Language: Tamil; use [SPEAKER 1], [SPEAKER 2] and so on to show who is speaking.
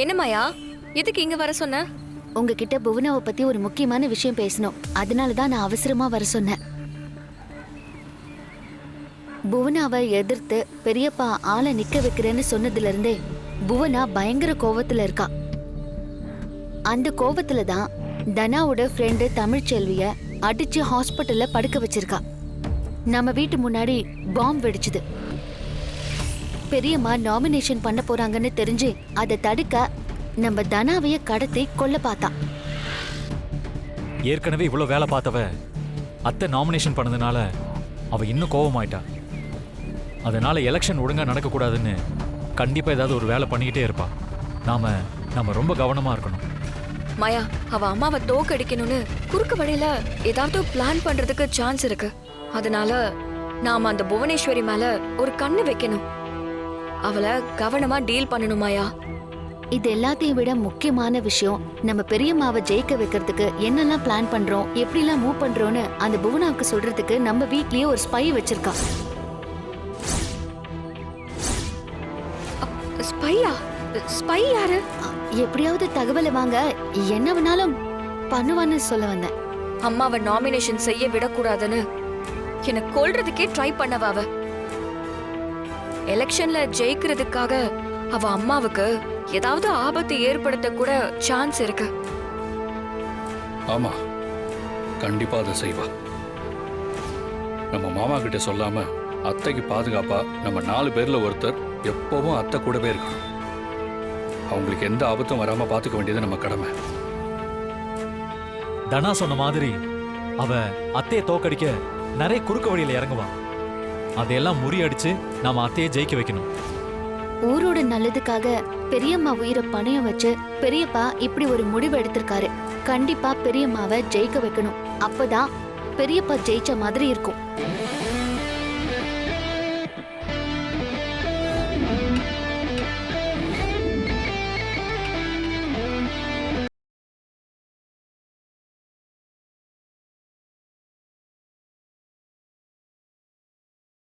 [SPEAKER 1] என்ன மாயா, எதுக்கு இங்க வர சொன்ன?
[SPEAKER 2] உங்ககிட்ட புவனாவை பத்தி ஒரு முக்கியமான விஷயம் பேசணும். அதனாலதான் நான் அவசரமா வர சொன்னேன். புவனாவை எதிர்த்து பெரியப்பா ஆளை நிக்க வைக்கிறேன்னு சொன்னதுல இருந்தே புவனா பயங்கர கோவத்துல இருக்கா. அந்த கோவத்துல தான் தனாவோட ஃப்ரெண்டு தமிழ்ச்செல்விய அடிச்சு ஹாஸ்பிட்டல்ல படுக்க வச்சிருக்கா. நம்ம வீட்டு முன்னாடி பாம்பு வெடிச்சுது. பெரியம்மா நாமினேஷன் பண்ண போறாங்கன்னு தெரிஞ்சு அதை தடுக்க நம்ம தனாவைய கடத்தி கொல்ல பார்த்தா.
[SPEAKER 3] ஏற்கனவே இவ்வளவு வேலை பார்த்தவ அத்தை நாமினேஷன் பண்ணதுனால அவ இன்னும் கோவமாயிட்டா. அதனால எலெக்ஷன் ஒழுங்கா நடக்கக்கூடாதுன்னு கண்டிப்பா ஏதாவது ஒரு வேலை பண்ணிக்கிட்டே இருப்பா. நாம ரொம்ப கவனமா இருக்கணும்.
[SPEAKER 1] மாயா, அவ அம்மாவை தோக்கடிக்கணும்னு குறுக்கு வழியில ஏதாவது பிளான் பண்றதுக்கு சான்ஸ் இருக்கு. அதனால நாம அந்த புவனேஸ்வரி மேல ஒரு கண்ணு வைக்கணும். அவளை கவனமா டீல் பண்ணணும் மாயா.
[SPEAKER 2] இது எல்லாத்தையும் விட முக்கியமான விஷயம், நம்ம பெரியம்மாவை ஜெயிக்க வைக்கிறதுக்கு என்னெல்லாம் பிளான் பண்றோம், எப்படிலாம் மூவ் பண்றோம்னு அந்த புவனாவுக்கு சொல்றதுக்கு நம்ம வீட்லயே ஒரு ஸ்பை வச்சிருக்கா.
[SPEAKER 1] ஸ்பையா? ஸ்பை யாரு?
[SPEAKER 2] எப்படியாவது தகவலை வாங்க என்ன வேணாலும் பண்ணுவான்னு சொல்ல வந்தேன்.
[SPEAKER 1] அம்மாவை நாமினேஷன் செய்ய விடக்கூடாதுன்னு என்ன கொல்றதுக்கே ட்ரை பண்ணவா அவ. எலெக்ஷன்ல ஜெயிக்கிறதுக்காக அவ அம்மாவுக்கு ஏதாவது ஆபத்து ஏற்படுத்த கூட சான்ஸ் இருக்கு.
[SPEAKER 4] ஆமா, கண்டிப்பா அதை செய்வா. நம்ம மாமா கிட்ட சொல்லாம அத்தைக்கு பாதுகாப்பா நம்ம 4 பேர்ல ஒருத்தர் எப்பவும் அத்தை கூடவே இருக்கணும். அவங்களுக்கு எந்த ஆபத்தும் வராம பாத்துக்க வேண்டியது நம்ம கடமை.
[SPEAKER 3] தனா சொன்ன மாதிரி அவ அத்தையை தோக்கடிக்க நிறைய குறுக்கு வழியில இறங்குவான். அதையெல்லாம் முறியடிச்சு நாம அத்தையை ஜெயிக்க வைக்கணும்.
[SPEAKER 2] ஊரோட நல்லதுக்காக பெரியம்மா உயிரை பணையம் வச்சு பெரியப்பா இப்படி ஒரு முடிவு எடுத்திருக்காரு. கண்டிப்பா பெரியம்மாவை ஜெயிக்க வைக்கணும். அப்பதான் பெரியப்பா ஜெயிச்ச மாதிரி இருக்கும்.